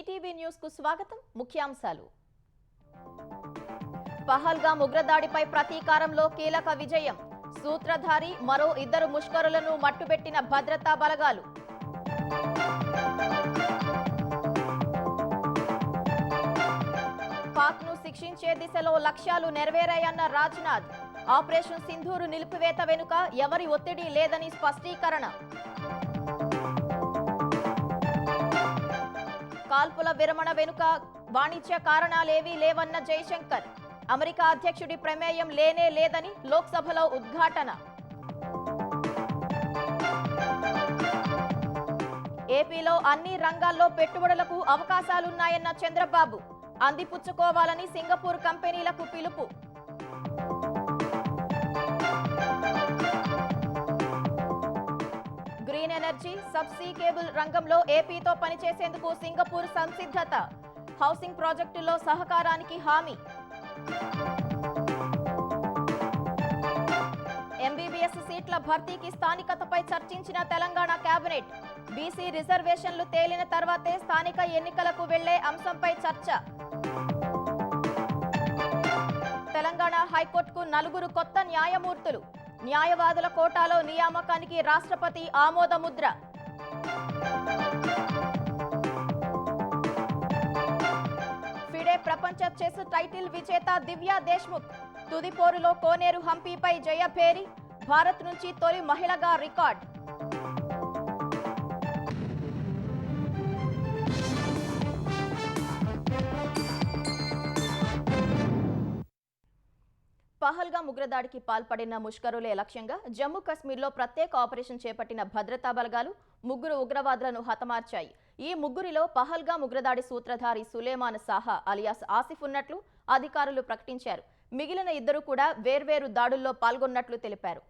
ETV news కు స్వాగతం. ముఖ్యాంశాలు. పహల్గామ్ ఉగ్రదాడిపై ప్రతీకారంలో కీలక విజయం. సూత్రధారి మరో 2 ముష్కరులను మట్టుబెట్టిన భద్రతా బలగాలు. పాక్ను శిక్షించే దిశలో లక్ష్యాలు నెరవేరాయన్న రాజ్నాథ్. ఆపరేషన్ సింధూరు నిలిపివేత వెనుక ఎవరి ఒత్తిడి లేదని స్పష్టీకరణ. కాల్పుల విరమణ వెనుక వాణిజ్య కారణాలేవీ లేవన్న జైశంకర్. అమెరికా అధ్యక్షుడి ప్రమేయం లేనే లేదని లోక్సభలో ఉద్ఘాటన. ఏపీలో అన్ని రంగాల్లో పెట్టుబడులకు అవకాశాలున్నాయన్న చంద్రబాబు. అందిపుచ్చుకోవాలని సింగపూర్ కంపెనీలకు పిలుపు. గ్రీన్ ఎనర్జీ, సబ్సీ కేబుల్ రంగంలో ఏపీతో పనిచేసేందుకు సింగపూర్ సంసిద్ధత. హౌసింగ్ ప్రాజెక్టుల్లో సహకారానికి హామీ. ఎంబీబీఎస్ సీట్ల భర్తీకి స్థానికతపై చర్చించిన తెలంగాణ కేబినెట్. బీసీ రిజర్వేషన్లు తేలిన తర్వాతే స్థానిక ఎన్నికలకు వెళ్లే అంశంపై చర్చ. తెలంగాణ హైకోర్టుకు 4 కొత్త న్యాయమూర్తులు. న్యాయవాదుల కోటాలో నియామకానికి రాష్ట్రపతి ఆమోద ముద్ర. ఫిడే ప్రపంచ చెస్ టైటిల్ విజేత దివ్యా దేశ్ముఖ్. తుది పోరులో కోనేరు హంపీపై జయభేరి. భారత్ నుంచి తొలి మహిళగా రికార్డ్. పహల్గామ్ ఉగ్రదాడికి పాల్పడిన ముష్కరులే లక్ష్యంగా జమ్మూ కశ్మీర్లో ప్రత్యేక ఆపరేషన్ చేపట్టిన భద్రతా బలగాలు 3 ఉగ్రవాదులను హతమార్చాయి. ఈ 3లో పహల్గామ్ ఉగ్రదాడి సూత్రధారి సులేమాన్ సాహా అలియాస్ ఆసిఫ్ ఉన్నట్లు అధికారులు ప్రకటించారు. మిగిలిన 2 కూడా వేర్వేరు దాడుల్లో పాల్గొన్నట్లు తెలిపారు.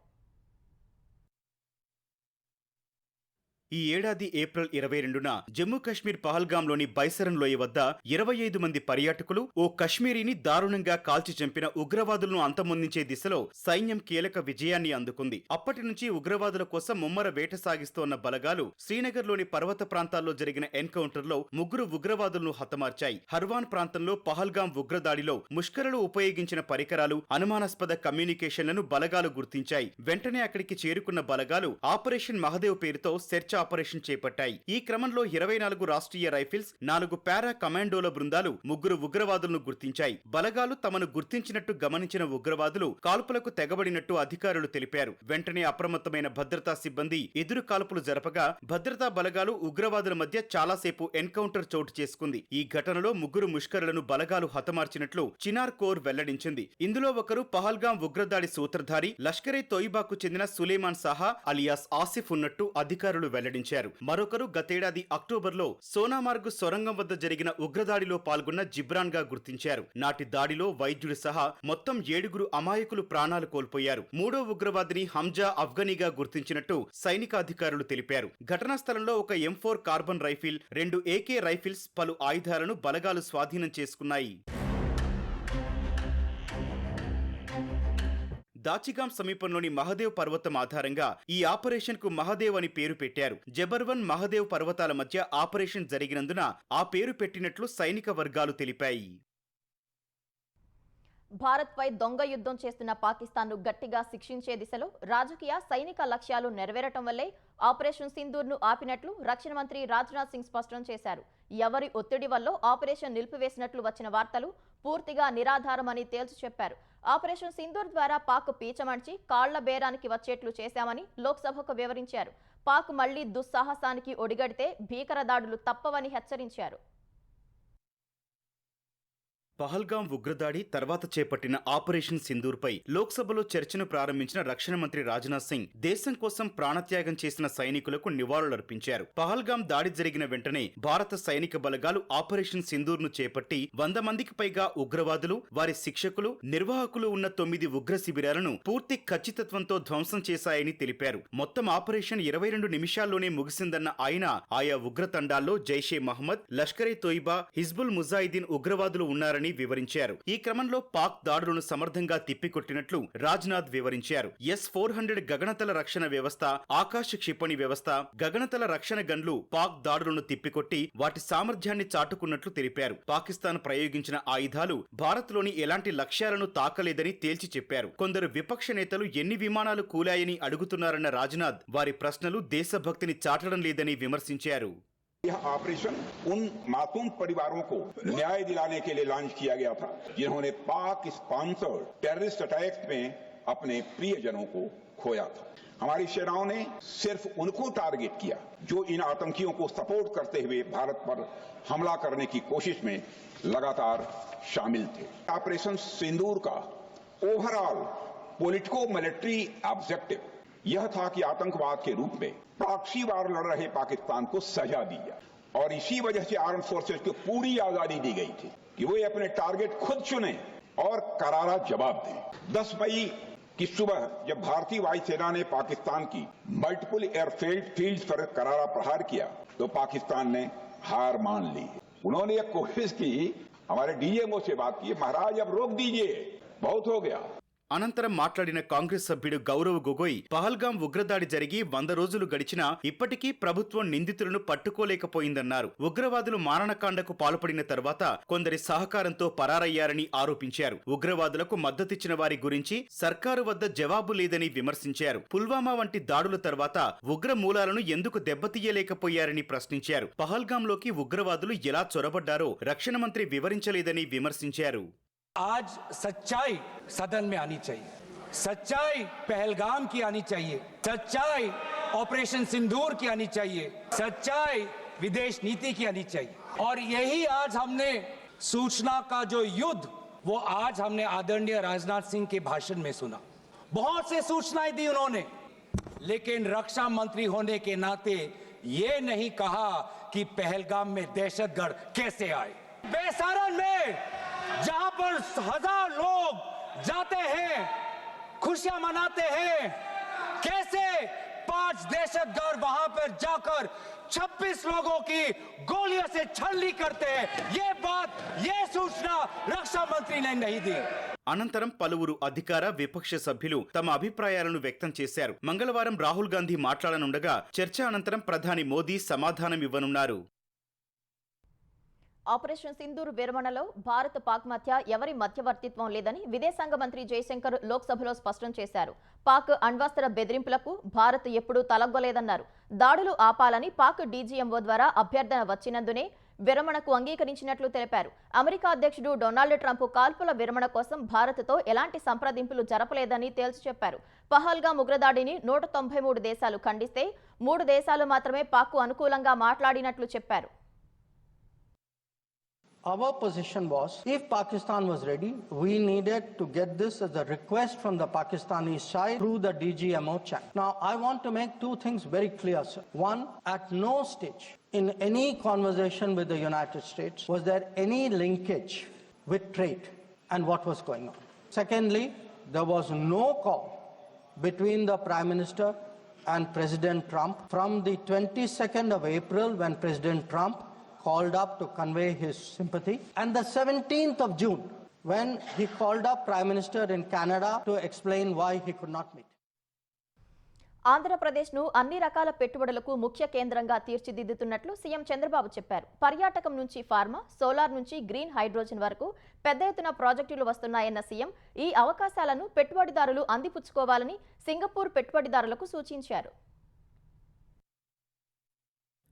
ఈ ఏడాది ఏప్రిల్ 22న జమ్మూ కశ్మీర్ పహల్గామ్లోని బైసరన్ లోయ వద్ద 25 మంది పర్యాటకులు ఓ కశ్మీరీని దారుణంగా కాల్చి చంపిన ఉగ్రవాదులను అంతమొందించే దిశలో సైన్యం కీలక విజయాన్ని అందుకుంది. అప్పటి నుంచి ఉగ్రవాదుల కోసం ముమ్మర వేట సాగిస్తోన్న బలగాలు శ్రీనగర్లోని పర్వత ప్రాంతాల్లో జరిగిన ఎన్కౌంటర్లో 3 ఉగ్రవాదులను హతమార్చాయి. హర్వాన్ ప్రాంతంలో పహల్గామ్ ఉగ్రదాడిలో ముష్కరులు ఉపయోగించిన పరికరాలు, అనుమానాస్పద కమ్యూనికేషన్లను బలగాలు గుర్తించాయి. వెంటనే అక్కడికి చేరుకున్న బలగాలు ఆపరేషన్ మహదేవ్ పేరుతో సెర్చ్ ఆపరేషన్ చేపట్టాయి. ఈ క్రమంలో 24 రాష్ట్రీయ రైఫిల్స్, 4 పారా కమాండోల బృందాలు 3 ఉగ్రవాదులను గుర్తించాయి. బలగాలు తమను గుర్తించినట్టు గమనించిన ఉగ్రవాదులు కాల్పులకు తెగబడినట్టు అధికారులు తెలిపారు. వెంటనే అప్రమత్తమైన భద్రతా సిబ్బంది ఎదురు కాల్పులు జరపగా భద్రతా బలగాలు ఉగ్రవాదుల మధ్య చాలాసేపు ఎన్కౌంటర్ చోటు చేసుకుంది. ఈ ఘటనలో 3 ముష్కరులను బలగాలు హతమార్చినట్లు చినార్ కోర్ వెల్లడించింది. ఇందులో ఒకరు పహల్గామ్ ఉగ్రదాడి సూత్రధారి లష్కరే తోయిబాకు చెందిన సులేమాన్ సాహా అలియాస్ ఆసిఫ్ ఉన్నట్టు అధికారులు వెల్లడించారు. మరొకరు గతేడాది అక్టోబర్లో సోనామార్గ్ సొరంగం వద్ద జరిగిన ఉగ్రదాడిలో పాల్గొన్న జిబ్రాన్ గా గుర్తించారు. నాటి దాడిలో వైద్యుడు సహా మొత్తం 7 అమాయకులు ప్రాణాలు కోల్పోయారు. 3వ ఉగ్రవాదిని హంజా అఫ్ఘనీగా గుర్తించినట్టు సైనికాధికారులు తెలిపారు. ఘటనా స్థలంలో ఒక M4 carbon rifle, 2 AK rifles, పలు ఆయుధాలను బలగాలు స్వాధీనం చేసుకున్నాయి. దాచిగాం సమీపంలోని మహదేవ్ పర్వతం ఆధారంగా ఈ ఆపరేషన్ కు మహదేవ్ అని పేరు పెట్టారు. జబర్వన్ మహదేవ్ పర్వతాల మధ్య ఆపరేషన్ జరిగినందున ఆ పేరు పెట్టినట్లు సైనిక వర్గాలు తెలిపాయి. భారత్పై దొంగ యుద్ధం చేస్తున్న పాకిస్తాన్ను గట్టిగా శిక్షించే దిశలో రాజకీయ, సైనిక లక్ష్యాలు నెరవేరటం వల్లే ఆపరేషన్ సింధూర్ను ఆపినట్లు రక్షణ మంత్రి రాజ్నాథ్ సింగ్ స్పష్టం చేశారు. ఎవరి ఒత్తిడి వల్ల ఆపరేషన్ నిలిపివేసినట్లు వచ్చిన వార్తలు పూర్తిగా నిరాధారమని తేల్చి చెప్పారు. ఆపరేషన్ సింధూర్ ద్వారా పాక్ పీచమంచి కాళ్ల బేరానికి వచ్చేట్లు చేశామని లోక్సభకు వివరించారు. పాక్ మళ్లీ దుస్సాహసానికి ఒడిగడితే భీకర దాడులు తప్పవని హెచ్చరించారు. పహల్గామ్ ఉగ్రదాడి తర్వాత చేపట్టిన ఆపరేషన్ సింధూర్పై లోక్సభలో చర్చను ప్రారంభించిన రక్షణ మంత్రి రాజ్నాథ్ సింగ్ దేశం కోసం ప్రాణత్యాగం చేసిన సైనికులకు నివాళులర్పించారు. పహల్గామ్ దాడి జరిగిన వెంటనే భారత సైనిక బలగాలు ఆపరేషన్ సింధూర్ను చేపట్టి 100 మందికి పైగా ఉగ్రవాదులు, వారి శిక్షకులు, నిర్వాహకులు ఉన్న 9 ఉగ్ర శిబిరాలను పూర్తి ఖచ్చితత్వంతో ధ్వంసం చేశాయని తెలిపారు. మొత్తం ఆపరేషన్ 22 నిమిషాల్లోనే ముగిసిందన్న ఆయన ఆయా ఉగ్రతండాల్లో జైషే మహమ్మద్, లష్కరే తోయిబా, హిజ్బుల్ ముజాహిదీన్ ఉగ్రవాదులు ఉన్నారని జరిగాయని వివరించారు. ఈ క్రమంలో పాక్ దాడులను సమర్థంగా తిప్పికొట్టినట్లు రాజ్నాథ్ వివరించారు. S-400 గగనతల రక్షణ వ్యవస్థ, ఆకాశ క్షిపణి వ్యవస్థ, గగనతల రక్షణ గన్లు పాక్ దాడులను తిప్పికొట్టి వాటి సామర్థ్యాన్ని చాటుకున్నట్లు తెలిపారు. పాకిస్తాన్ ప్రయోగించిన ఆయుధాలు భారత్లోని ఎలాంటి లక్ష్యాలను తాకలేదని తేల్చి చెప్పారు. కొందరు విపక్ష నేతలు ఎన్ని విమానాలు కూలాయని అడుగుతున్నారన్న రాజ్నాథ్ వారి ప్రశ్నలు దేశభక్తిని చాటడం లేదని విమర్శించారు. यह ऑपरेशन उन मासूम परिवारों को न्याय दिलाने के लिए लॉन्च किया गया था जिन्होंने पाक स्पॉन्सर्ड टेररिस्ट अटैक्स में अपने प्रियजनों को खोया था। हमारी सेनाओं ने सिर्फ उनको टारगेट किया जो इन आतंकियों को सपोर्ट करते हुए भारत पर हमला करने की कोशिश में लगातार शामिल थे। ऑपरेशन सिंदूर का ओवरऑल पॉलिटिको मिलिट्री ऑब्जेक्टिव यह था कि आतंकवाद के रूप में प्रॉक्सी वार लड़ रहे पाकिस्तान को सजा दी जाए और इसी वजह से आर्म फोर्सेस को पूरी आजादी दी गई थी कि वो अपने टारगेट खुद चुने और करारा जवाब दें। 10 मई की सुबह जब भारतीय वायुसेना ने पाकिस्तान की मल्टीपल एयरफील्ड पर करारा प्रहार किया तो पाकिस्तान ने हार मान ली। उन्होंने एक कोशिश की, हमारे डीएमओ से बात की, महाराज अब रोक दीजिए, बहुत हो गया। అనంతరం మాట్లాడిన కాంగ్రెస్ సభ్యుడు గౌరవ్ గొగోయ్ పహల్గాం ఉగ్రదాడి జరిగి 100 రోజులు గడిచినా ఇప్పటికీ ప్రభుత్వం నిందితులను పట్టుకోలేకపోయిందన్నారు. ఉగ్రవాదులు మారణకాండకు పాల్పడిన తర్వాత కొందరి సహకారంతో పరారయ్యారని ఆరోపించారు. ఉగ్రవాదులకు మద్దతిచ్చిన వారి గురించి సర్కారు వద్ద జవాబు లేదని విమర్శించారు. పుల్వామా వంటి దాడుల తర్వాత ఉగ్ర మూలాలను ఎందుకు దెబ్బతీయలేకపోయారని ప్రశ్నించారు. పహల్గాంలోకి ఉగ్రవాదులు ఎలా చొరబడ్డారో రక్షణ మంత్రి వివరించలేదని విమర్శించారు. आज सच्चाई सदन में आनी चाहिए, सच्चाई पहलगाम की आनी चाहिए, सच्चाई ऑपरेशन सिंदूर की आनी चाहिए, सच्चाई विदेश नीति की आनी चाहिए। और यही आज हमने सूचना का जो युद्ध वो आज हमने आदरणीय राजनाथ सिंह के भाषण में सुना। बहुत से सूचनाएं दी उन्होंने, लेकिन रक्षा मंत्री होने के नाते ये नहीं कहा कि पहलगाम में दहशतगर्द कैसे आए। बेसारन में जहां पर 1000 लोग जाते हैं, खुशियां मनाते हैं, कैसे 5 दहशतगर्द वहां पर जाकर 26 लोगों की गोलियों से छलनी करते हैं। ये सूचना रक्षा मंत्री ने नहीं दी। అనంతరం పలువురు అధికార విపక్ష సభ్యులు తమ అభిప్రాయాలను వ్యక్తం చేశారు. మంగళవారం రాహుల్ గాంధీ మాట్లాడనుండగా చర్చ అనంతరం ప్రధాని మోదీ సమాధానం ఇవ్వనున్నారు. ఆపరేషన్ సింధూర్ విరమణలో భారత్ పాక్ మధ్య ఎవరి మధ్యవర్తిత్వం లేదని విదేశాంగ మంత్రి జయశంకర్ లోక్సభలో స్పష్టం చేశారు. పాక్ అణ్వస్త్ర బెదిరింపులకు భారత్ ఎప్పుడూ తలగ్గలేదన్నారు. దాడులు ఆపాలని పాక్ డీజీఎంఓ ద్వారా అభ్యర్థన వచ్చినందునే విరమణకు అంగీకరించినట్లు తెలిపారు. అమెరికా అధ్యక్షుడు డొనాల్డ్ ట్రంప్ కాల్పుల విరమణ కోసం భారత్తో ఎలాంటి సంప్రదింపులు జరపలేదని తేల్చి చెప్పారు. పహల్గాం ఉగ్రదాడిని 193 దేశాలు ఖండిస్తే 3 దేశాలు మాత్రమే పాక్కు అనుకూలంగా మాట్లాడినట్లు చెప్పారు. Our position was, if Pakistan was ready, we needed to get this as a request from the Pakistani side through the DGMO channel. Now, I want to make 2 things very clear, sir. One, at no stage in any conversation with the United States was there any linkage with trade and what was going on. Secondly, there was no call between the Prime Minister and President Trump from the 22nd of April when President Trump called up to convey his sympathy, and the 17th of June when he called up Prime Minister in Canada to explain why he could not meet. ఆంధ్రప్రదేశ్ను అన్ని రకాల పెట్టుబడులకు ముఖ్య కేంద్రంగా తీర్చిదిద్దుతున్నట్లు CM Chandrababu చెప్పారు. పర్యాటకం నుంచి pharma, solar నుంచి గ్రీన్ హైడ్రోజన్ వరకు పెద్ద ఎత్తున ప్రాజెక్టులు వస్తున్నాయన్న సీఎం ఈ అవకాశాలను పెట్టుబడిదారులు అందిపుచ్చుకోవాలని సింగపూర్ పెట్టుబడిదారులకు సూచించారు.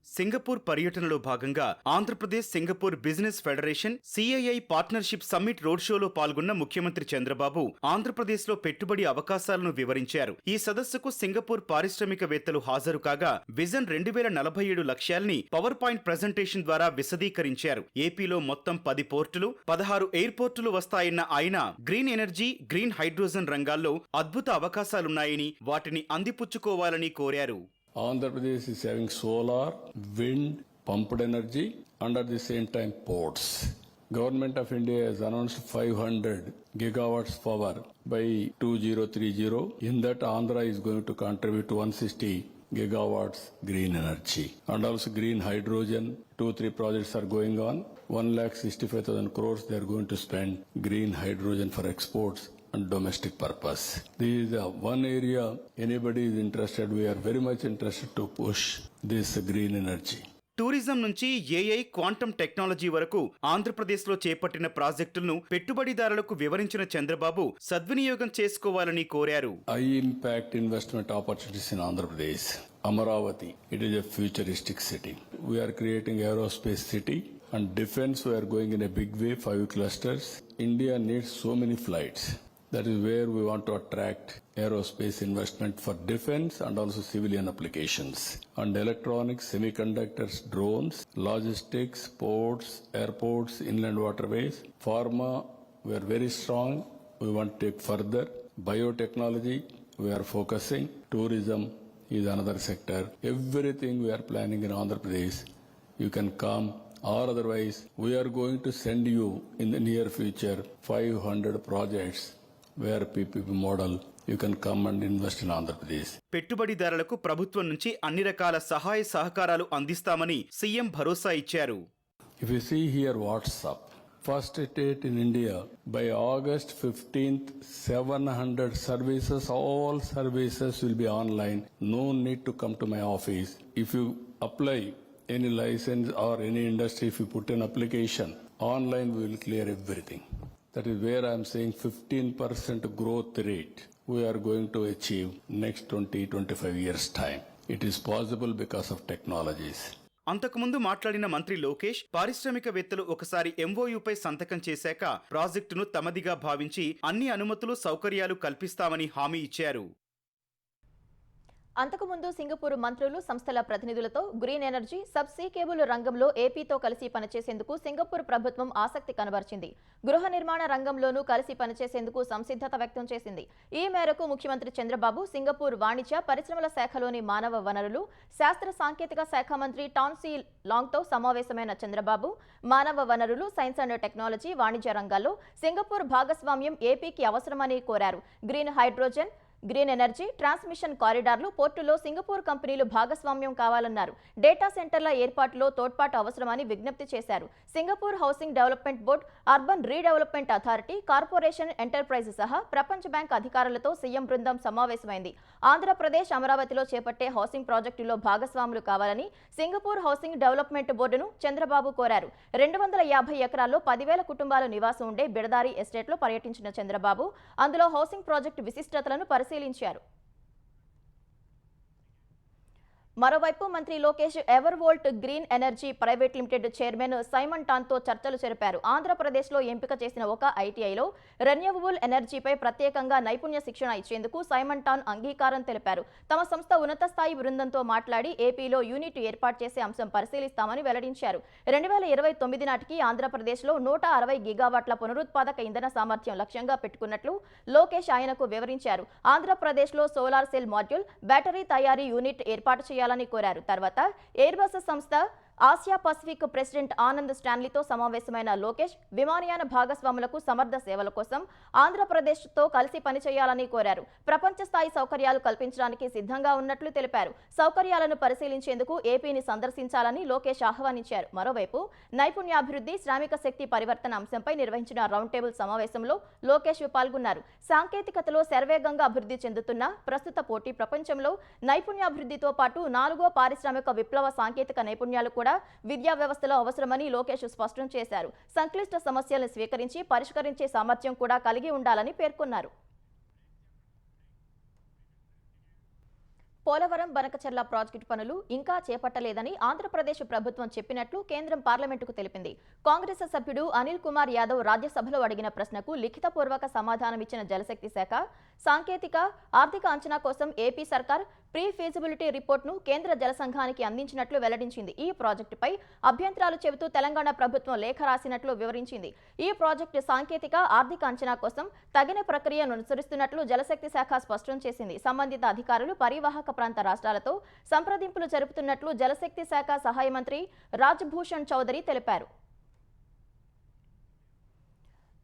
సింగపూర్ పర్యటనలో భాగంగా Andhra Pradesh Singapore business federation CII partnership summit road షోలో పాల్గొన్న ముఖ్యమంత్రి చంద్రబాబు ఆంధ్రప్రదేశ్లో పెట్టుబడి అవకాశాలను వివరించారు. ఈ సదస్సుకు సింగపూర్ పారిశ్రామికవేత్తలు హాజరు కాగా విజన్ 2047 లక్ష్యాల్ని పవర్ పాయింట్ ప్రెజెంటేషన్ ద్వారా విశదీకరించారు. ఏపీలో మొత్తం 10 పోర్టులు, 16 ఎయిర్పోర్టులు వస్తాయన్న ఆయన గ్రీన్ ఎనర్జీ, గ్రీన్ హైడ్రోజన్ రంగాల్లో అద్భుత అవకాశాలున్నాయని వాటిని అందిపుచ్చుకోవాలని కోరారు. Andhra Pradesh is having solar, wind, pumped energy, and at the same time ports. Government of India has announced 500 gigawatts power by 2030. In that, Andhra is going to contribute 160 gigawatts green energy. And also green hydrogen, 2-3 projects are going on. 1,65,000 crores they are going to spend green hydrogen for exports and domestic purpose. This is the one area anybody is interested. We are very much interested to push this green energy. Tourism నుంచి AI quantum technology వరకు ఆంధ్రప్రదేశ్లో చేపట్టిన ప్రాజెక్టులను పెట్టుబడిదారులకు వివరించిన చంద్రబాబు సద్వినియోగం చేసుకోవాలని కోరారు. High impact investment opportunities in Andhra Pradesh. Amaravati, it is a futuristic city. We are creating aerospace city and defense. We are going in a big way, 5 clusters. India needs so many flights. That is where we want to attract aerospace investment for defense and also civilian applications. And electronics, semiconductors, drones, logistics, ports, airports, inland waterways. Pharma, we are very strong. We want to take further. Biotechnology, we are focusing. Tourism is another sector. Everything we are planning in Andhra Pradesh, you can come. Or otherwise, we are going to send you in the near future 500 projects where PPP model you can come and invest in Andhra Pradesh. పెట్టుబడిదారులకు ప్రభుత్వం నుంచి అన్ని రకాల సహాయ సహకారాలు అందిస్తామని CM భరోసా ఇచ్చారు. If you see here WhatsApp, first state in India, by August 15th, 700 services, all services will be online. No need to come to my office. If you apply any license or any industry, if you put an application, online we will clear everything. That is where I am saying 15% growth rate we are going to achieve next 20-25 years time. It is possible because of technologies. అంతకుముందు మాట్లాడిన మంత్రి లోకేష్ పారిశ్రామికవేత్తలు ఒకసారి ఎంఓయూపై సంతకం చేశాక ప్రాజెక్టును తమదిగా భావించి అన్ని అనుమతులు సౌకర్యాలు కల్పిస్తామని హామీ ఇచ్చారు. అంతకుముందు సింగపూర్ మంత్రులు సంస్థల ప్రతినిధులతో గ్రీన్ ఎనర్జీ సబ్సీ కేబుల్ రంగంలో ఏపీతో కలిసి పనిచేసేందుకు సింగపూర్ ప్రభుత్వం ఆసక్తి కనబరిచింది. గృహ నిర్మాణ రంగంలోనూ కలిసి పనిచేసేందుకు సంసిద్ధత వ్యక్తం చేసింది. ఈ మేరకు ముఖ్యమంత్రి చంద్రబాబు సింగపూర్ వాణిజ్య పరిశ్రమల శాఖలోని మానవ వనరులు శాస్త్ర సాంకేతిక శాఖ మంత్రి టాన్సీ లాంగ్తో సమావేశమైన చంద్రబాబు మానవ వనరులు సైన్స్ అండ్ టెక్నాలజీ వాణిజ్య రంగాల్లో సింగపూర్ భాగస్వామ్యం ఏపీకి అవసరమని కోరారు. Green hydrogen green energy transmission కారిడార్లు పోర్టులో సింగపూర్ కంపెనీలు భాగస్వామ్యం కావాలన్నారు. డేటా సెంటర్ల ఏర్పాటులో తోడ్పాటు అవసరమని విజ్ఞప్తి చేశారు. Singapore housing development board, urban redevelopment authority, corporation enterprise సహా ప్రపంచ బ్యాంక్ అధికారులతో సీఎం బృందం సమావేశమైంది. ఆంధ్రప్రదేశ్ అమరావతిలో చేపట్టే హౌసింగ్ ప్రాజెక్టులో భాగస్వాములు కావాలని సింగపూర్ హౌసింగ్ డెవలప్మెంట్ బోర్డును చంద్రబాబు కోరారు. 250 ఎకరాల్లో 10,000 కుటుంబాలు నివాసం ఉండే బిడదారి ఎస్టేట్లో పర్యటించిన చంద్రబాబు అందులో హౌసింగ్ ప్రాజెక్టు విశిష్టతలను పరిశీలించారు. మరోవైపు మంత్రి Lokesh Evervolt green energy private limited chairman Simon టాన్తో చర్చలు జరిపారు. ఆంధ్రప్రదేశ్లో ఎంపిక చేసిన ఒక ఐటీఐలో రెన్యూవబుల్ ఎనర్జీపై ప్రత్యేకంగా నైపుణ్య శిక్షణ ఇచ్చేందుకు సైమన్ టాన్ అంగీకారం తెలిపారు. తమ సంస్థ ఉన్నత స్థాయి బృందంతో మాట్లాడి ఏపీలో యూనిట్ ఏర్పాటు చేసే అంశం పరిశీలిస్తామని వెల్లడించారు. 2029 నాటికి ఆంధ్రప్రదేశ్లో 160 గిగావాట్ల పునరుత్పాదక ఇంధన సామర్థ్యం లక్ష్యంగా పెట్టుకున్నట్లు లోకేష్ ఆయనకు వివరించారు. ఆంధ్రప్రదేశ్లో సోలార్ సెల్ మాడ్యూల్, బ్యాటరీ తయారీ యూనిట్ ఏర్పాటు చేయాలని కోరారు. తర్వాత ఎయిర్బస్ సంస్థ ఆసియా పసిఫిక్ ప్రెసిడెంట్ ఆనంద్ స్టాన్లీతో సమావేశమైన లోకేష్ విమానయాన భాగస్వాములకు సమర్థ సేవల కోసం ఆంధ్రప్రదేశ్తో కలిసి పనిచేయాలని కోరారు. ప్రపంచ స్థాయి సౌకర్యాలు కల్పించడానికి సిద్ధంగా ఉన్నట్లు తెలిపారు. సౌకర్యాలను పరిశీలించేందుకు ఏపీని సందర్శించాలని లోకేష్ ఆహ్వానించారు. మరోవైపు నైపుణ్యాభివృద్ధి, శ్రామిక శక్తి పరివర్తన అంశంపై నిర్వహించిన రౌండ్ టేబుల్ సమావేశంలో లోకేష్ పాల్గొన్నారు. సాంకేతికతలో శరవేగంగా అభివృద్ధి చెందుతున్న ప్రస్తుత పోటీ ప్రపంచంలో నైపుణ్యాభివృద్ధితో పాటు 4వ పారిశ్రామిక విప్లవ సాంకేతిక నైపుణ్యాలు కూడా విద్యా వ్యవస్థలో అవసరమని లోకేష్ స్పష్టం చేశారు. సంక్లిష్ట సమస్యలను స్వీకరించి పరిష్కరించే సామర్థ్యం కూడా కలిగి ఉండాలని పేర్కొన్నారు. పోలవరం బనకచర్ల ప్రాజెక్టు పనులు ఇంకా చేపట్టలేదని ఆంధ్రప్రదేశ్ ప్రభుత్వం చెప్పినట్లు కేంద్రం పార్లమెంటుకు తెలిపింది. కాంగ్రెస్ సభ్యుడు అనిల్ కుమార్ యాదవ్ రాజ్యసభలో అడిగిన ప్రశ్నకు లిఖితపూర్వక సమాధానమిచ్చిన జలశక్తి శాఖ సాంకేతిక ఆర్థిక అంచనా కోసం ఏపీ సర్కార్ ప్రీ ఫీజిబిలిటీ రిపోర్ట్ను కేంద్ర జల సంఘానికి అందించినట్లు వెల్లడించింది. ఈ ప్రాజెక్టుపై అభ్యంతరాలు చెబుతూ తెలంగాణ ప్రభుత్వం లేఖ రాసినట్లు వివరించింది. ఈ ప్రాజెక్టు సాంకేతిక ఆర్థిక అంచనా కోసం తగిన ప్రక్రియను అనుసరిస్తున్నట్లు జలశక్తి శాఖ స్పష్టం చేసింది. సంబంధిత అధికారులు పరివాహక ప్రాంత రాష్ట్రాలతో సంప్రదింపులు జరుపుతున్నట్లు జలశక్తి శాఖ సహాయ మంత్రి రాజ్భూషణ్ చౌదరి తెలిపారు.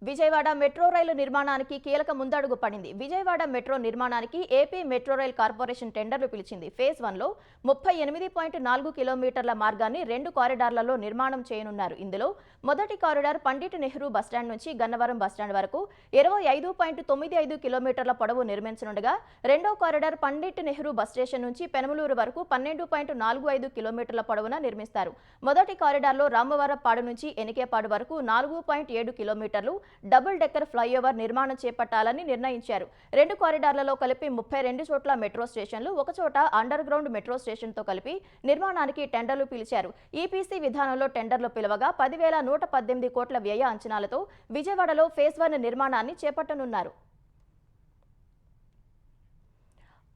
విజయవాడ మెట్రో రైలు నిర్మాణానికి కీలక ముందడుగు పడింది. విజయవాడ మెట్రో నిర్మాణానికి ఏపీ మెట్రో రైల్ కార్పొరేషన్ టెండర్లు పిలిచింది. ఫేజ్ 1లో 38.4 కిలోమీటర్ల మార్గాన్ని 2 కారిడార్లలో నిర్మాణం చేయనున్నారు. ఇందులో మొదటి కారిడార్ పండిట్ నెహ్రూ బస్టాండ్ నుంచి గన్నవరం బస్టాండ్ వరకు 25.95 కిలోమీటర్ల పొడవు నిర్మించనుండగా, రెండో corridor Pandit Nehru bus station నుంచి పెనమలూరు వరకు 12.45 కిలోమీటర్ల పొడవున నిర్మిస్తారు. మొదటి కారిడార్లో రామవరపాడు నుంచి ఎనికేపాడు వరకు 4.7 కిలోమీటర్లు డబుల్ డెక్కర్ ఫ్లైఓవర్ నిర్మాణం చేపట్టాలని నిర్ణయించారు. 2 కారిడార్లలో కలిపి 32 చోట్ల మెట్రో స్టేషన్లు, ఒక చోట అండర్ గ్రౌండ్ మెట్రో స్టేషన్తో కలిపి నిర్మాణానికి టెండర్లు పిలిచారు. ఈపీసీ విధానంలో టెండర్లు పిలవగా 10,118 కోట్ల వ్యయ అంచనాలతో విజయవాడలో ఫేజ్ 1 నిర్మాణాన్ని చేపట్టనున్నారు.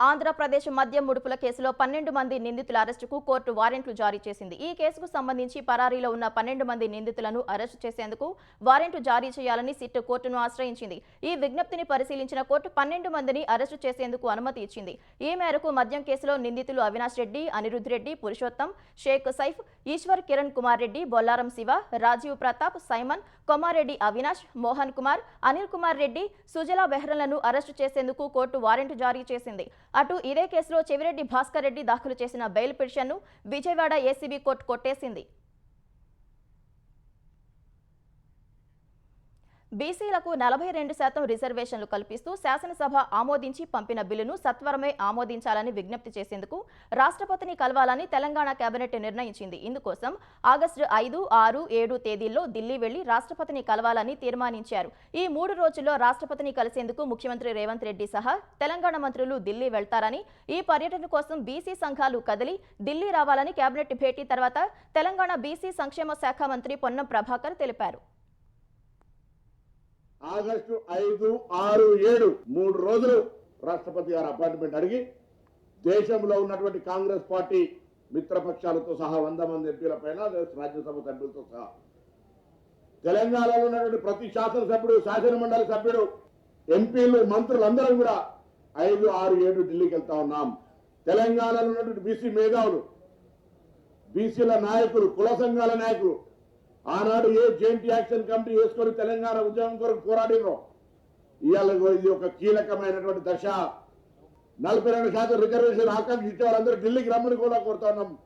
ఆంధ్రప్రదేశ్ మద్యం ముడుపుల కేసులో 12 మంది నిందితుల అరెస్టుకు కోర్టు వారెంట్లు జారీ చేసింది. ఈ కేసుకు సంబంధించి పరారీలో ఉన్న 12 మంది నిందితులను అరెస్టు చేసేందుకు వారెంట్లు జారీ చేయాలని సిట్ కోర్టును ఆశ్రయించింది. ఈ విజ్ఞప్తిని పరిశీలించిన కోర్టు 12 మందిని అరెస్టు చేసేందుకు అనుమతి ఇచ్చింది. ఈ మేరకు మద్యం కేసులో నిందితులు అవినాష్ రెడ్డి, అనిరుద్ రెడ్డి, పురుషోత్తం, షేక్ సైఫ్, ఈశ్వర్ కిరణ్ కుమార్ రెడ్డి, బొల్లారం శివ, రాజీవ్ ప్రతాప్, సైమన్, కొమారెడ్డి అవినాష్, మోహన్ కుమార్, అనిల్ కుమార్ రెడ్డి, సుజలా బెహ్రలను అరెస్టు చేసేందుకు కోర్టు వారెంట్ జారీ చేసింది. అటు ఇదే కేసులో చెవిరెడ్డి భాస్కర్ రెడ్డి దాఖలు చేసిన బెయిల్ పిటిషన్ను విజయవాడ ఏసీబీ కోర్టు కొట్టేసింది. బీసీలకు 42% రిజర్వేషన్లు కల్పిస్తూ శాసనసభ ఆమోదించి పంపిన బిల్లును సత్వరమే ఆమోదించాలని విజ్ఞప్తి చేసేందుకు రాష్ట్రపతిని కలవాలని తెలంగాణ కేబినెట్ నిర్ణయించింది. ఇందుకోసం ఆగస్టు 5, 6, 7 తేదీల్లో ఢిల్లీ వెళ్లి రాష్ట్రపతిని కలవాలని తీర్మానించారు. ఈ 3 రోజుల్లో రాష్ట్రపతిని కలిసేందుకు ముఖ్యమంత్రి రేవంత్ రెడ్డి సహా తెలంగాణ మంత్రులు ఢిల్లీ వెళ్తారని, ఈ పర్యటన కోసం బీసీ సంఘాలు కదిలి ఢిల్లీ రావాలని కేబినెట్ భేటీ తర్వాత తెలంగాణ బీసీ సంక్షేమ శాఖ మంత్రి పొన్నం ప్రభాకర్ తెలిపారు. ఆగస్టు 5, 6, 7 3 రోజులు రాష్ట్రపతి గారు అపాయింట్మెంట్ అడిగి దేశంలో ఉన్నటువంటి కాంగ్రెస్ పార్టీ మిత్రపక్షాలతో సహా 100 మంది ఎంపీల పైన, రాజ్యసభ సభ్యులతో సహా తెలంగాణలో ఉన్నటువంటి ప్రతి శాసనసభ్యుడు, శాసనమండలి సభ్యుడు, ఎంపీలు, మంత్రులందరం కూడా 5, 6, 7 ఢిల్లీకి వెళ్తా ఉన్నాం. తెలంగాణలో ఉన్నటువంటి బీసీ మేధావులు, బీసీల నాయకులు, కుల సంఘాల నాయకులు ఆనాడు ఏ జాయింట్ యాక్షన్ కమిటీ వేసుకొని తెలంగాణ ఉద్యమం కొరకు పోరాడినో ఇవాళ ఇది ఒక కీలకమైనటువంటి దశ. 42% రిజర్వేషన్ ఆకాంక్షించే వాళ్ళందరూ ఢిల్లీకి రమ్మని కూడా కోరుతున్నాం.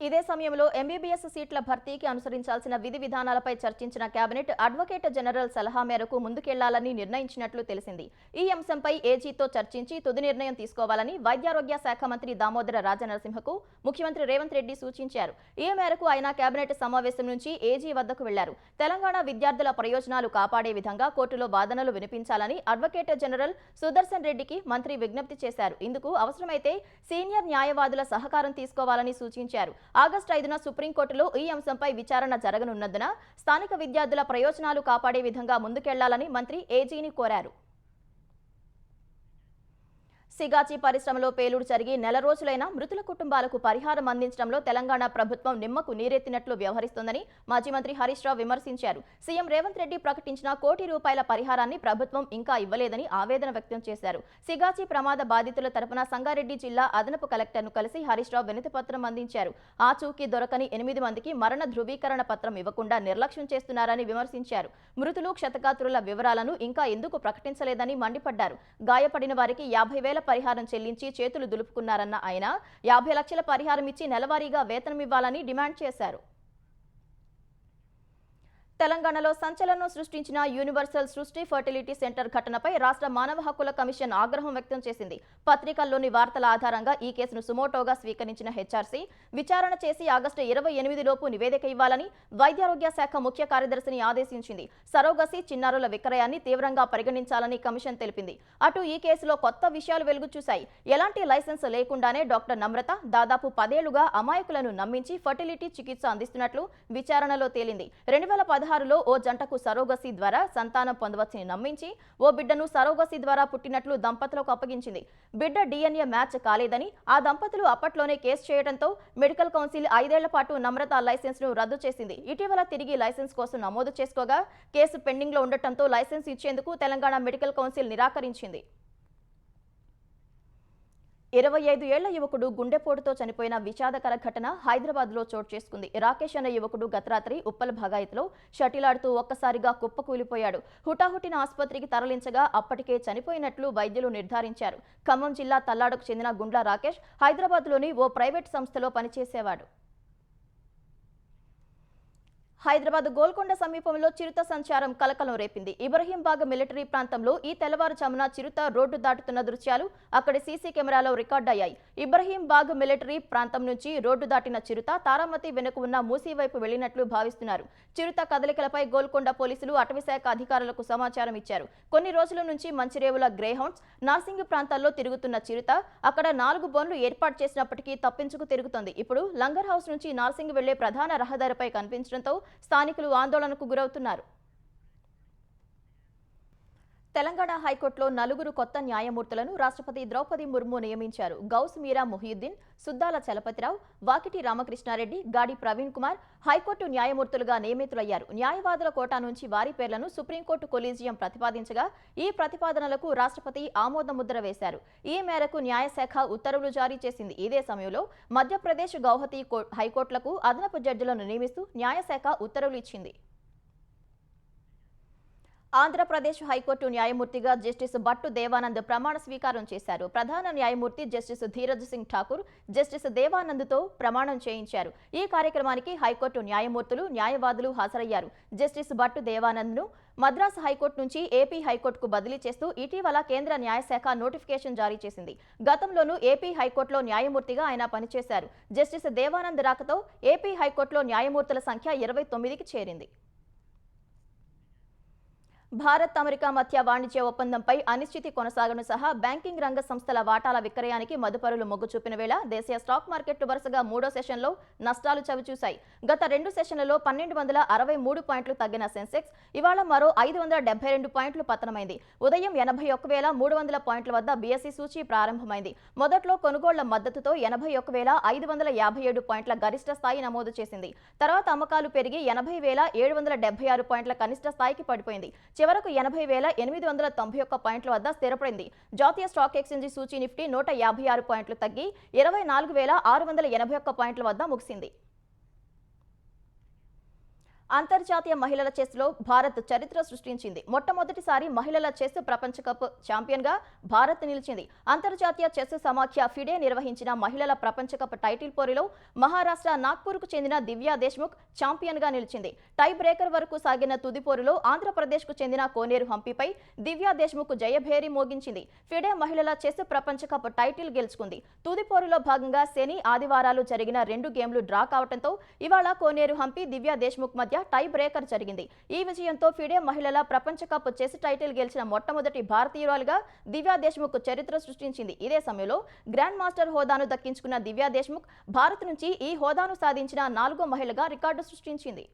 ఇదే సమయంలో ఎంబీబీఎస్ సీట్ల భర్తీకి అనుసరించాల్సిన విధి విధానాలపై చర్చించిన కేబినెట్ అడ్వకేట్ జనరల్ సలహా మేరకు ముందుకెళ్లాలని నిర్ణయించినట్లు తెలిసింది. ఈ అంశంపై ఏజీతో చర్చించి తుది నిర్ణయం తీసుకోవాలని వైద్యారోగ్య శాఖ మంత్రి దామోదర రాజనరసింహకు ముఖ్యమంత్రి రేవంత్ రెడ్డి సూచించారు. ఈ మేరకు ఆయన కేబినెట్ సమావేశం నుంచి ఏజీ వద్దకు వెళ్లారు. తెలంగాణ విద్యార్థుల ప్రయోజనాలు కాపాడే విధంగా కోర్టులో వాదనలు వినిపించాలని అడ్వకేట్ జనరల్ సుదర్శన్ రెడ్డికి మంత్రి విజ్ఞప్తి చేశారు. ఇందుకు అవసరమైతే సీనియర్ న్యాయవాదుల సహకారం తీసుకోవాలని సూచించారు. ఆగస్టు 5న సుప్రీంకోర్టులో ఈ అంశంపై విచారణ జరగనున్నందున స్థానిక విద్యార్థుల ప్రయోజనాలు కాపాడే విధంగా ముందుకెళ్లాలని మంత్రి ఏజీని కోరారు. సిగాచి పరిశ్రమలో పేలుడు జరిగి నెల రోజులైన మృతుల కుటుంబాలకు పరిహారం అందించడంలో తెలంగాణ ప్రభుత్వం నిమ్మకు నీరెత్తినట్లు వ్యవహరిస్తోందని మాజీ మంత్రి హరీష్ రావు విమర్శించారు. సీఎం రేవంత్ రెడ్డి ప్రకటించిన ₹1 కోటి పరిహారాన్ని ప్రభుత్వం ఇంకా ఇవ్వలేదని ఆవేదన వ్యక్తం చేశారు. సిగాచి ప్రమాద బాధితుల తరపున సంగారెడ్డి జిల్లా అదనపు కలెక్టర్ను కలిసి హరీష్ రావు వినతి పత్రం అందించారు. ఆచూకీ దొరకని 8 మందికి మరణ ధృవీకరణ పత్రం ఇవ్వకుండా నిర్లక్ష్యం చేస్తున్నారని విమర్శించారు. మృతులు, క్షతగాత్రుల వివరాలను ఇంకా ఎందుకు ప్రకటించలేదని మండిపడ్డారు. గాయపడిన వారికి 50,000 పరిహారం చెల్లించి చేతులు దులుపుకున్నారన్న ఆయన 50 లక్షల పరిహారం ఇచ్చి నెలవారీగా వేతనం ఇవ్వాలని డిమాండ్ చేశారు. తెలంగాణలో సంచలనం సృష్టించిన యూనివర్సల్ సృష్టి ఫర్టిలిటీ సెంటర్ ఘటనపై రాష్ట్ర మానవ హక్కుల కమిషన్ ఆగ్రహం వ్యక్తం చేసింది. పత్రికల్లోని వార్తల ఆధారంగా ఈ కేసును సుమోటోగా స్వీకరించిన హెచ్ఆర్సీ విచారణ చేసి ఆగస్టు 28 లోపు నివేదిక ఇవ్వాలని వైద్యారోగ్య శాఖ ముఖ్య కార్యదర్శిని ఆదేశించింది. సరోగసి, చిన్నారుల విక్రయాన్ని తీవ్రంగా పరిగణించాలని కమిషన్ తెలిపింది. అటు ఈ కేసులో కొత్త విషయాలు వెలుగు చూశాయి. ఎలాంటి లైసెన్స్ లేకుండానే డాక్టర్ నమ్రత దాదాపు 10 ఏళ్లుగా అమాయకులను నమ్మించి ఫర్టిలిటీ చికిత్స అందిస్తున్నట్లు విచారణలో తేలింది. 2016లో ఓ జంటకు సరోగసి ద్వారా సంతానం పొందవచ్చని నమ్మించి ఓ బిడ్డను సరోగసి ద్వారా పుట్టినట్లు దంపతులకు అప్పగించింది. బిడ్డ DNA మ్యాచ్ కాలేదని ఆ దంపతులు అప్పట్లోనే కేసు చేయడంతో మెడికల్ కౌన్సిల్ 5 ఏళ్ల పాటు నమ్రత లైసెన్స్ ను రద్దు చేసింది. ఇటీవల తిరిగి లైసెన్స్ కోసం నమోదు చేసుకోగా కేసు పెండింగ్ లో ఉండటంతో లైసెన్స్ ఇచ్చేందుకు తెలంగాణ మెడికల్ కౌన్సిల్ నిరాకరించింది. 25 ఏళ్ల యువకుడు గుండెపోటుతో చనిపోయిన విషాదకర ఘటన హైదరాబాద్లో చోటు చేసుకుంది. రాకేష్ అనే యువకుడు గత రాత్రి ఉప్పల్ భగాయత్లో షటిల్ ఆడుతూ ఒక్కసారిగా కుప్పకూలిపోయాడు. హుటాహుటిన ఆసుపత్రికి తరలించగా అప్పటికే చనిపోయినట్లు వైద్యులు నిర్ధారించారు. ఖమ్మం జిల్లా తల్లాడకు చెందిన గుండ్ల రాకేష్ హైదరాబాద్లోని ఓ ప్రైవేట్ సంస్థలో పనిచేసేవాడు. హైదరాబాద్ గోల్కొండ సమీపంలో చిరుత సంచారం కలకలం రేపింది. ఇబ్రహీంబాగ్ మిలిటరీ ప్రాంతంలో ఈ తెల్లవారుజామున చిరుత రోడ్డు దాటుతున్న దృశ్యాలు అక్కడి సీసీ కెమెరాలో రికార్డయ్యాయి. ఇబ్రహీంబాగ్ మిలిటరీ ప్రాంతం నుంచి రోడ్డు దాటిన చిరుత తారామతి వెనుక ఉన్న మూసీ వైపు వెళ్లినట్లు భావిస్తున్నారు. చిరుత కదలికలపై గోల్కొండ పోలీసులు అటవీశాఖ అధికారులకు సమాచారం ఇచ్చారు. కొన్ని రోజుల నుంచి మంచిరేవుల గ్రేహౌండ్స్, నార్సింగ్ ప్రాంతాల్లో తిరుగుతున్న చిరుత అక్కడ 4 బోన్లు ఏర్పాటు చేసినప్పటికీ తప్పించుకు తిరుగుతోంది. ఇప్పుడు లంగర్ హౌస్ నుంచి నార్సింగ్ వెళ్లే ప్రధాన రహదారిపై కనిపించడంతో స్థానికులు ఆందోళనకు గురవుతున్నారు. తెలంగాణ హైకోర్టులో 4 కొత్త న్యాయమూర్తులను రాష్ట్రపతి ద్రౌపది ముర్ము నియమించారు. గౌస్ మీరా మొహియుద్దీన్, సుద్దాల చలపతిరావు, వాకిటి రామకృష్ణారెడ్డి, గాడి ప్రవీణ్ కుమార్ హైకోర్టు న్యాయమూర్తులుగా నియమితులయ్యారు. న్యాయవాదుల కోటా నుంచి వారి పేర్లను సుప్రీంకోర్టు కొలీజియం ప్రతిపాదించగా ఈ ప్రతిపాదనలకు రాష్ట్రపతి ఆమోద ముద్ర వేశారు. ఈ మేరకు న్యాయశాఖ ఉత్తర్వులు జారీ చేసింది. ఇదే సమయంలో మధ్యప్రదేశ్ గౌహతి హైకోర్టులకు అదనపు జడ్జిలను నియమిస్తూ న్యాయశాఖ ఉత్తర్వులు ఇచ్చింది. ఆంధ్రప్రదేశ్ హైకోర్టు న్యాయమూర్తిగా జస్టిస్ భట్టు దేవానంద్ ప్రమాణ స్వీకారం చేశారు. ప్రధాన న్యాయమూర్తి జస్టిస్ ధీరజ్ సింగ్ ఠాకూర్ జస్టిస్ దేవానంద్తో ప్రమాణం చేయించారు. ఈ కార్యక్రమానికి హైకోర్టు న్యాయమూర్తులు, న్యాయవాదులు హాజరయ్యారు. జస్టిస్ భట్టు దేవానంద్ను మద్రాసు హైకోర్టు నుంచి ఏపీ హైకోర్టుకు బదిలీ చేస్తూ ఇటీవల కేంద్ర న్యాయశాఖ నోటిఫికేషన్ జారీ చేసింది. గతంలోనూ ఏపీ హైకోర్టులో న్యాయమూర్తిగా ఆయన పనిచేశారు. జస్టిస్ దేవానంద్ రాకతో ఏపీ హైకోర్టులో న్యాయమూర్తుల సంఖ్య 29కి చేరింది. భారత్ అమెరికా మధ్య వాణిజ్య ఒప్పందంపై అనిశ్చితి కొనసాగడం సహా బ్యాంకింగ్ రంగ సంస్థల వాటాల విక్రయానికి మదుపరులు మొగ్గు చూపిన వేళ దేశీయ స్టాక్ మార్కెట్లు వరుసగా 3వ సెషన్లో నష్టాలు చవిచూశాయి. గత 2 సెషన్లలో 1263 పాయింట్లు తగ్గిన సెన్సెక్స్ ఇవాళ మరో 572 పాయింట్లు పతనమైంది. ఉదయం 81,300 పాయింట్ల వద్ద బీఎస్ఈ సూచీ ప్రారంభమైంది. మొదట్లో కొనుగోళ్ల మద్దతుతో 81,557 పాయింట్ల గరిష్ట స్థాయి నమోదు చేసింది. తర్వాత అమ్మకాలు పెరిగి 80,776 పాయింట్ల కనిష్ట స్థాయికి పడిపోయింది. చివరకు 80,891 పాయింట్ల వద్ద స్థిరపడింది. జాతీయ స్టాక్ ఎక్స్చేంజి సూచీ నిఫ్టీ 156 పాయింట్లు తగ్గి 24,681 పాయింట్ల వద్ద ముగిసింది. అంతర్జాతీయ మహిళల చెస్లో భారత్ చరిత్ర సృష్టించింది. మొట్టమొదటిసారి మహిళల చెస్ ప్రపంచ కప్ ఛాంపియన్గా భారత్ నిలిచింది. అంతర్జాతీయ చెస్ సమాఖ్య ఫిడే నిర్వహించిన మహిళల ప్రపంచ కప్ టైటిల్ పోరులో మహారాష్ట్ర నాగ్పూర్కు చెందిన దివ్యా దేశ్ముఖ్ ఛాంపియన్గా నిలిచింది. టై బ్రేకర్ వరకు సాగిన తుది పోరులో ఆంధ్రప్రదేశ్కు చెందిన కోనేరు హంపీపై దివ్యా దేశ్ముఖ్ జయభేరి మోగించింది. ఫిడే మహిళల చెస్ ప్రపంచ కప్ టైటిల్ గెలుచుకుంది. తుది పోరులో భాగంగా శని, ఆదివారాలు జరిగిన 2 గేమ్లు డ్రా కావడంతో ఇవాళ కోనేరు హంపి, దివ్యా దేశ్ముఖ్ మధ్య టై బ్రేకర్ జరిగింది. ఈ విజయంతో ఫిడే మహిళల ప్రపంచ కప్ చెస్ టైటిల్ గెలిచిన మొట్టమొదటి భారతీయురాలుగా దివ్యా దేశ్ముఖ్ చరిత్ర సృష్టించింది. ఇదే సమయంలో గ్రాండ్ మాస్టర్ హోదాను దక్కించుకున్న దివ్యా దేశ్ముఖ్ భారత్ నుంచి ఈ హోదాను సాధించిన 4వ మహిళగా రికార్డు సృష్టించింది.